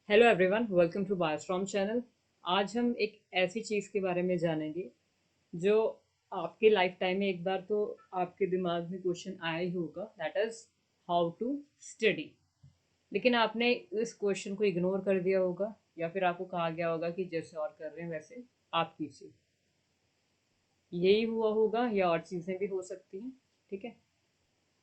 Hello everyone, welcome to बायोस्ट्रॉम channel. आज हम एक ऐसी चीज़ के बारे में जानेंगे जो आपके लाइफ टाइम में एक बार तो आपके दिमाग में क्वेश्चन आया ही होगा, that is how to study. लेकिन आपने इस क्वेश्चन को इग्नोर कर दिया होगा या फिर आपको कहा गया होगा कि जैसे और कर रहे हैं वैसे आप कीजिए। यही हुआ होगा या और चीज़ें भी हो सकती हैं। ठीक है,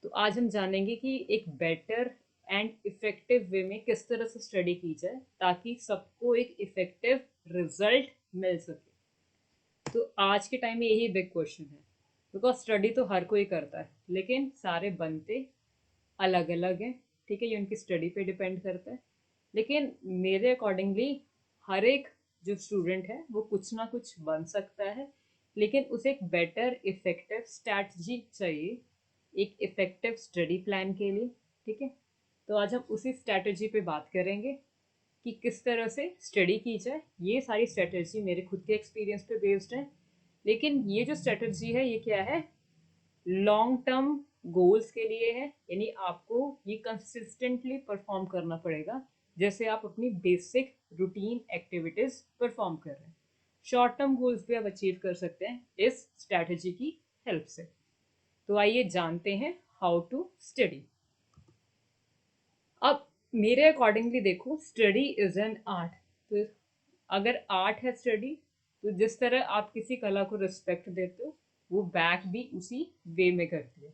तो आज हम जानेंगे कि एक बेटर एंड इफ़ेक्टिव वे में किस तरह से स्टडी की जाए ताकि सबको एक इफ़ेक्टिव रिजल्ट मिल सके। तो आज के टाइम में यही बिग क्वेश्चन है, बिकॉज स्टडी तो हर कोई करता है लेकिन सारे बनते अलग अलग हैं। ठीक है, ये उनकी स्टडी पे डिपेंड करता है। लेकिन मेरे अकॉर्डिंगली हर एक जो स्टूडेंट है वो कुछ ना कुछ बन सकता है, लेकिन उसे एक बेटर इफेक्टिव स्ट्रैटेजी चाहिए, एक इफेक्टिव स्टडी प्लान के लिए। ठीक है, तो आज हम उसी स्ट्रैटेजी पे बात करेंगे कि किस तरह से स्टडी की जाए। ये सारी स्ट्रैटेजी मेरे खुद के एक्सपीरियंस पे बेस्ड है, लेकिन ये जो स्ट्रैटेजी है ये क्या है, लॉन्ग टर्म गोल्स के लिए है। यानी आपको ये कंसिस्टेंटली परफॉर्म करना पड़ेगा, जैसे आप अपनी बेसिक रूटीन एक्टिविटीज परफॉर्म कर रहे हैं। शॉर्ट टर्म गोल्स भी आप अचीव कर सकते हैं इस स्ट्रैटेजी की हेल्प से। तो आइए जानते हैं हाउ टू स्टडी। अब मेरे अकॉर्डिंगली देखो, स्टडी इज एन आर्ट। तो अगर आर्ट है स्टडी, तो जिस तरह आप किसी कला को रिस्पेक्ट देते हो वो बैक भी उसी वे में करती है।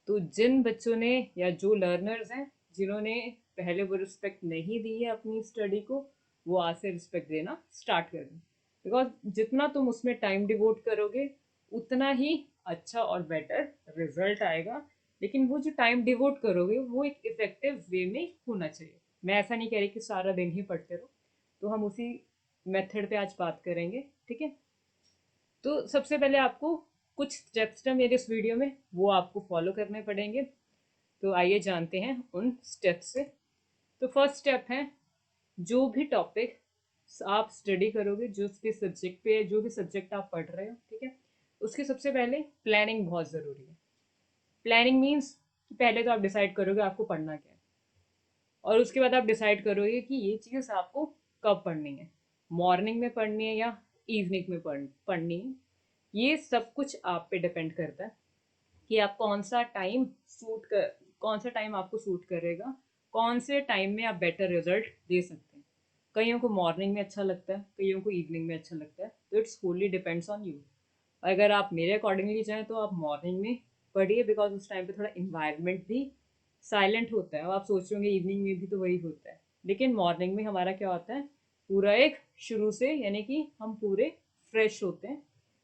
तो जिन बच्चों ने या जो लर्नर्स हैं जिन्होंने पहले वो रिस्पेक्ट नहीं दी है अपनी स्टडी को, वो आज से रिस्पेक्ट देना स्टार्ट कर दें। बिकॉज जितना तुम उसमें टाइम डिवोट करोगे उतना ही अच्छा और बेटर रिजल्ट आएगा। लेकिन वो जो टाइम डिवोट करोगे वो एक इफेक्टिव वे में होना चाहिए। मैं ऐसा नहीं कह रही कि सारा दिन ही पढ़ते रहो, तो हम उसी मेथड पे आज बात करेंगे। ठीक है, तो सबसे पहले आपको कुछ स्टेप्स हैं मेरे इस वीडियो में, वो आपको फॉलो करने पड़ेंगे। तो आइए जानते हैं उन स्टेप्स से। तो फर्स्ट स्टेप है, जो भी टॉपिक आप स्टडी करोगे, जो भी सब्जेक्ट पे, जो भी सब्जेक्ट आप पढ़ रहे हो, ठीक है, उसकी सबसे पहले प्लानिंग बहुत ज़रूरी है। प्लानिंग मीन्स कि पहले तो आप डिसाइड करोगे आपको पढ़ना क्या है, और उसके बाद आप डिसाइड करोगे कि ये चीज़ आपको कब पढ़नी है, मॉर्निंग में पढ़नी है या इवनिंग में पढ़नी है। ये सब कुछ आप पे डिपेंड करता है कि आप कौन सा टाइम आपको सूट करेगा, कौन से टाइम में आप बेटर रिजल्ट दे सकते हैं। कईयों को मॉर्निंग में अच्छा लगता है, कईयों को इवनिंग में अच्छा लगता है, तो it's fully depends on you. अगर आप मेरे अकॉर्डिंगली जाएँ तो आप मॉर्निंग में पढ़िए, बिकॉज उस टाइम पे थोड़ा इन्वायरमेंट भी साइलेंट होता है। अब आप सोच रहे होंगे इवनिंग में भी तो वही होता है, लेकिन मॉर्निंग में हमारा क्या होता है, पूरा एक शुरू से, यानी कि हम पूरे फ्रेश होते हैं।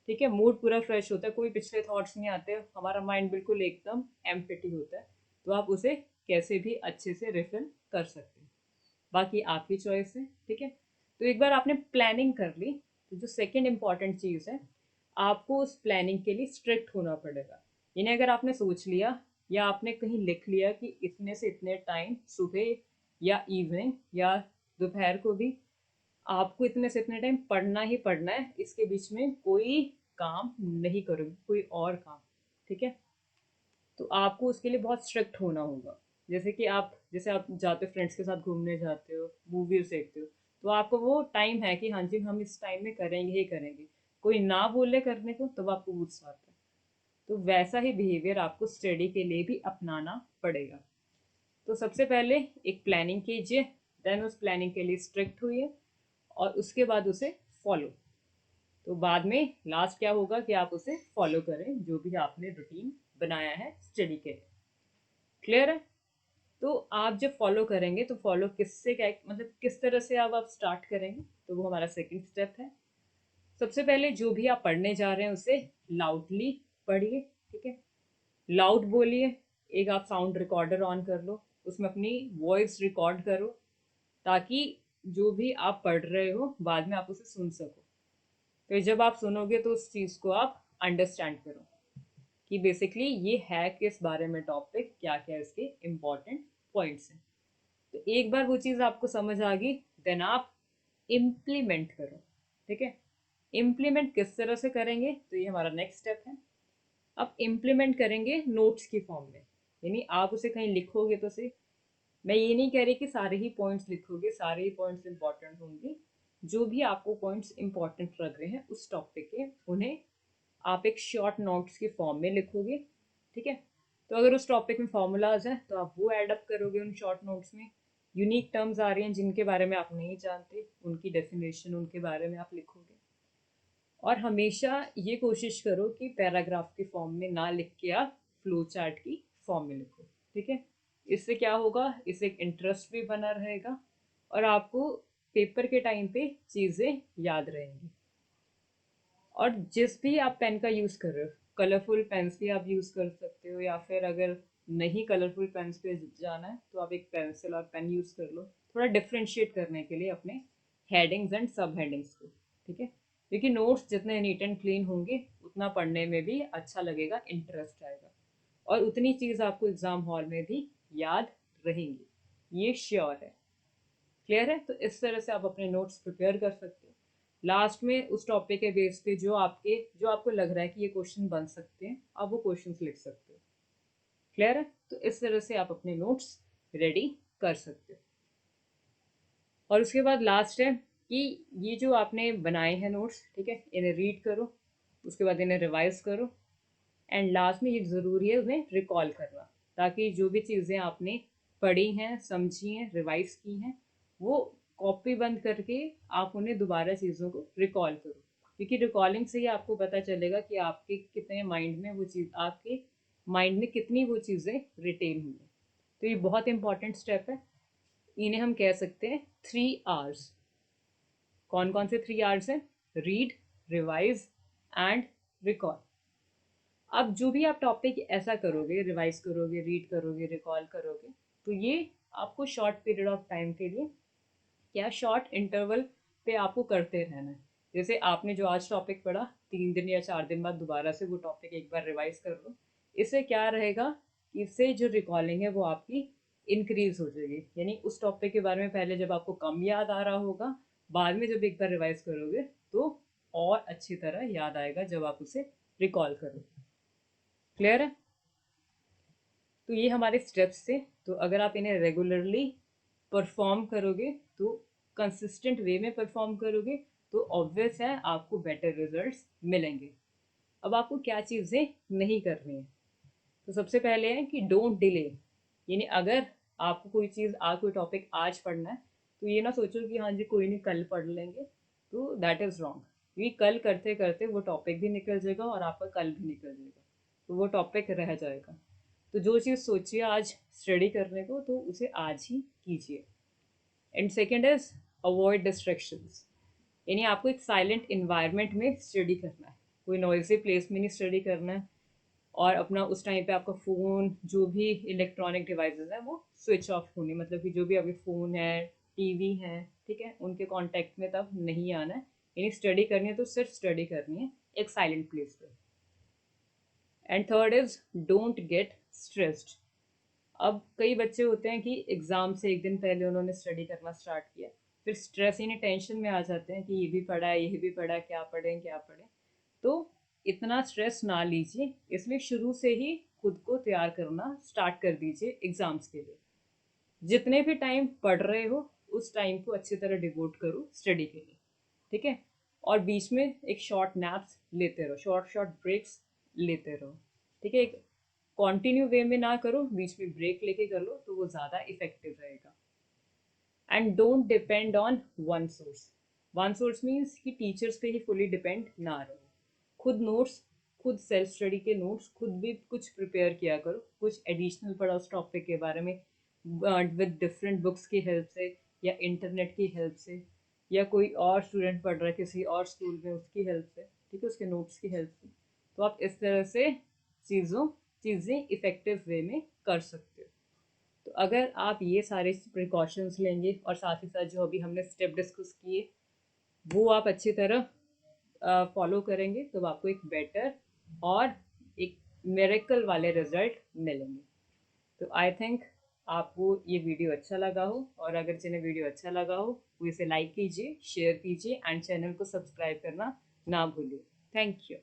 ठीक है, मूड पूरा फ्रेश होता है, कोई पिछले थॉट्स नहीं आते, हमारा माइंड बिल्कुल एकदम एम्प्टी होता है। तो आप उसे कैसे भी अच्छे से रिफिल कर सकते हैं, बाकी आपकी चॉइस है। ठीक है, तो एक बार आपने प्लानिंग कर ली, तो जो सेकंड इम्पॉर्टेंट चीज़ है, आपको उस प्लानिंग के लिए स्ट्रिक्ट होना पड़ेगा। यानी अगर आपने सोच लिया या आपने कहीं लिख लिया कि इतने से इतने टाइम सुबह या इवनिंग या दोपहर को भी आपको इतने से इतने टाइम पढ़ना ही पढ़ना है, इसके बीच में कोई काम नहीं करोगे, कोई और काम। ठीक है, तो आपको उसके लिए बहुत स्ट्रिक्ट होना होगा। जैसे आप जाते हो फ्रेंड्स के साथ घूमने जाते हो, मूवीज देखते हो, तो आपको वो टाइम है कि हाँ जी हम इस टाइम में करेंगे ही करेंगे। कोई ना बोले करने को तब आपको गुस्सा आता है। तो वैसा ही बिहेवियर आपको स्टडी के लिए भी अपनाना पड़ेगा। तो सबसे पहले एक प्लानिंग कीजिए, देन उस प्लानिंग के लिए स्ट्रिक्ट हुई, और उसके बाद उसे फॉलो। तो बाद में लास्ट क्या होगा कि आप उसे फॉलो करें, जो भी आपने रूटीन बनाया है स्टडी के लिए। क्लियर है? तो आप जब फॉलो करेंगे तो फॉलो किससे, क्या मतलब किस तरह से आप स्टार्ट करेंगे, तो वो हमारा सेकंड स्टेप है। सबसे पहले जो भी आप पढ़ने जा रहे हैं उसे लाउडली पढ़िए। ठीक है, लाउड बोलिए। एक आप साउंड रिकॉर्डर ऑन कर लो, उसमें अपनी वॉइस रिकॉर्ड करो, ताकि जो भी आप पढ़ रहे हो बाद में आप उसे सुन सको। फिर जब आप सुनोगे तो उस चीज़ को आप अंडरस्टैंड करो कि बेसिकली ये है किस बारे में टॉपिक, क्या क्या इसके इम्पोर्टेंट पॉइंट्स हैं। तो एक बार वो चीज़ आपको समझ आ गई, देन आप इम्प्लीमेंट करो। ठीक है, इम्प्लीमेंट किस तरह से करेंगे, तो ये हमारा नेक्स्ट स्टेप है। अब इम्प्लीमेंट करेंगे नोट्स की फॉर्म में, यानी आप उसे कहीं लिखोगे तो सही, मैं ये नहीं कह रही कि सारे ही पॉइंट्स लिखोगे, सारे ही पॉइंट्स इंपॉर्टेंट होंगे। जो भी आपको पॉइंट्स इंपॉर्टेंट लग रहे हैं उस टॉपिक के, उन्हें आप एक शॉर्ट नोट्स के फॉर्म में लिखोगे। ठीक है, तो अगर उस टॉपिक में फॉर्मूलाज हैं तो आप वो ऐड अप करोगे उन शॉर्ट नोट्स में। यूनिक टर्म्स आ रही हैं जिनके बारे में आप नहीं जानते, उनकी डेफिनेशन उनके बारे में आप लिखोगे। और हमेशा ये कोशिश करो कि पैराग्राफ के फॉर्म में ना लिख के आप फ्लो चार्ट की फॉर्म में लिखो। ठीक है, इससे क्या होगा, इससे एक इंटरेस्ट भी बना रहेगा और आपको पेपर के टाइम पे चीज़ें याद रहेंगी। और जिस भी आप पेन का यूज़ कर रहे हो, कलरफुल पेन्स भी आप यूज़ कर सकते हो, या फिर अगर नहीं कलरफुल पेन्स पे जाना है तो आप एक पेंसिल और पेन यूज़ कर लो, थोड़ा डिफ्रेंशिएट करने के लिए अपने हेडिंग्स एंड सब हेडिंग्स को। ठीक है, क्योंकि नोट्स जितने नीट एंड क्लीन होंगे उतना पढ़ने में भी अच्छा लगेगा, इंटरेस्ट आएगा, और उतनी चीज़ आपको एग्ज़ाम हॉल में भी याद रहेंगी, ये श्योर है। क्लियर है? तो इस तरह से आप अपने नोट्स प्रिपेयर कर सकते हो। लास्ट में उस टॉपिक के बेस पे जो आपको लग रहा है कि ये क्वेश्चन बन सकते हैं, आप वो क्वेश्चन लिख सकते हो। क्लियर है? तो इस तरह से आप अपने नोट्स रेडी कर सकते हो। और उसके बाद लास्ट है कि ये जो आपने बनाए हैं नोट्स, ठीक है, इन्हें रीड करो, उसके बाद इन्हें रिवाइज करो, एंड लास्ट में ये ज़रूरी है उन्हें रिकॉल करना, ताकि जो भी चीज़ें आपने पढ़ी हैं, समझी हैं, रिवाइज की हैं, वो कॉपी बंद करके आप उन्हें दोबारा चीज़ों को रिकॉल करो, क्योंकि रिकॉलिंग से ही आपको पता चलेगा कि आपके कितने माइंड में वो चीज़, आपके माइंड में कितनी वो चीज़ें रिटेन हुई हैं। तो ये बहुत इंपॉर्टेंट स्टेप है। इन्हें हम कह सकते हैं 3 आवर्स। कौन कौन से 3 आवर्स हैं? Read, revise and recall. अब जो भी आप टॉपिक ऐसा करोगे, रिवाइज करोगे, रीड करोगे, रिकॉल करोगे, तो ये आपको शॉर्ट पीरियड ऑफ टाइम के लिए, क्या शॉर्ट इंटरवल पे आपको करते रहना है। जैसे आपने जो आज टॉपिक पढ़ा, 3 दिन या 4 दिन बाद दोबारा से वो टॉपिक एक बार रिवाइज कर लो। इससे क्या रहेगा, इससे जो रिकॉलिंग है वो आपकी इंक्रीज हो जाएगी। यानी उस टॉपिक के बारे में पहले जब आपको कम याद आ रहा होगा, बाद में जब एक बार रिवाइज करोगे तो और अच्छी तरह याद आएगा जब आप उसे रिकॉल करो। क्लियर है? तो ये हमारे स्टेप्स थे। तो अगर आप इन्हें रेगुलरली परफॉर्म करोगे, तो कंसिस्टेंट वे में परफॉर्म करोगे, तो ऑब्वियस है आपको बेटर रिजल्ट्स मिलेंगे। अब आपको क्या चीज़ें नहीं करनी है, तो सबसे पहले है कि डोंट डिले। यानी अगर आपको कोई चीज़, कोई टॉपिक आज पढ़ना है, तो ये ना सोचो कि हाँ जी कोई नहीं कल पढ़ लेंगे, तो दैट इज़ रॉन्ग। क्योंकि कल करते करते वो टॉपिक भी निकल जाएगा और आपका कल भी निकल जाएगा, तो वो टॉपिक रह जाएगा। तो जो चीज़ सोचिए आज स्टडी करने को, तो उसे आज ही कीजिए। And second is avoid distractions. यानी आपको एक साइलेंट इन्वायरमेंट में स्टडी करना है, कोई नॉइजी प्लेस में नहीं स्टडी करना है। और अपना उस टाइम पे आपका फ़ोन, जो भी इलेक्ट्रॉनिक डिवाइसेस हैं, वो स्विच ऑफ होने, मतलब कि जो भी अभी फ़ोन है, टीवी है, ठीक है, उनके कांटेक्ट में तब नहीं आना है। यानी स्टडी करनी है तो सिर्फ स्टडी करनी है एक साइलेंट प्लेस पे। And third is don't get stressed. अब कई बच्चे होते हैं कि एग्ज़ाम से एक दिन पहले उन्होंने स्टडी करना स्टार्ट किया, फिर स्ट्रेस यानी टेंशन में आ जाते हैं कि ये भी पढ़ा है, ये भी पढ़ा है, क्या पढ़ें क्या पढ़ें। तो इतना स्ट्रेस ना लीजिए, इसलिए शुरू से ही खुद को तैयार करना स्टार्ट कर दीजिए एग्ज़ाम्स के लिए। जितने भी टाइम पढ़ रहे हो उस टाइम को अच्छी तरह डिवोट करो स्टडी के लिए। ठीक है, और बीच में एक शॉर्ट नैप्स लेते रहो, शॉर्ट शॉर्ट ब्रेक्स लेते रहो। ठीक है, एक कॉन्टिन्यू वे में ना करो, बीच में ब्रेक लेके कर लो, तो वो ज़्यादा इफेक्टिव रहेगा। And don't depend on one source. One source means कि टीचर्स पे ही फुली डिपेंड ना रहो। खुद नोट्स, खुद सेल्फ स्टडी के नोट्स खुद भी कुछ प्रिपेयर किया करो, कुछ एडिशनल पढ़ा उस टॉपिक के बारे में, विद डिफरेंट बुक्स की हेल्प से, या इंटरनेट की हेल्प से, या कोई और स्टूडेंट पढ़ रहा है किसी और स्कूल में उसकी हेल्प से, ठीक है, उसके नोट्स की हेल्प से। तो आप इस तरह से चीज़ें इफ़ेक्टिव वे में कर सकते हो। तो अगर आप ये सारे प्रिकॉशंस लेंगे और साथ ही साथ जो अभी हमने स्टेप डिस्कस किए वो आप अच्छी तरह फॉलो करेंगे, तो आपको एक बेटर और एक मेरेकल वाले रिजल्ट मिलेंगे। तो आई थिंक आपको ये वीडियो अच्छा लगा हो, और अगर जिन्हें वीडियो अच्छा लगा हो वो इसे लाइक कीजिए, शेयर कीजिए एंड चैनल को सब्सक्राइब करना ना भूलिए। Thank you.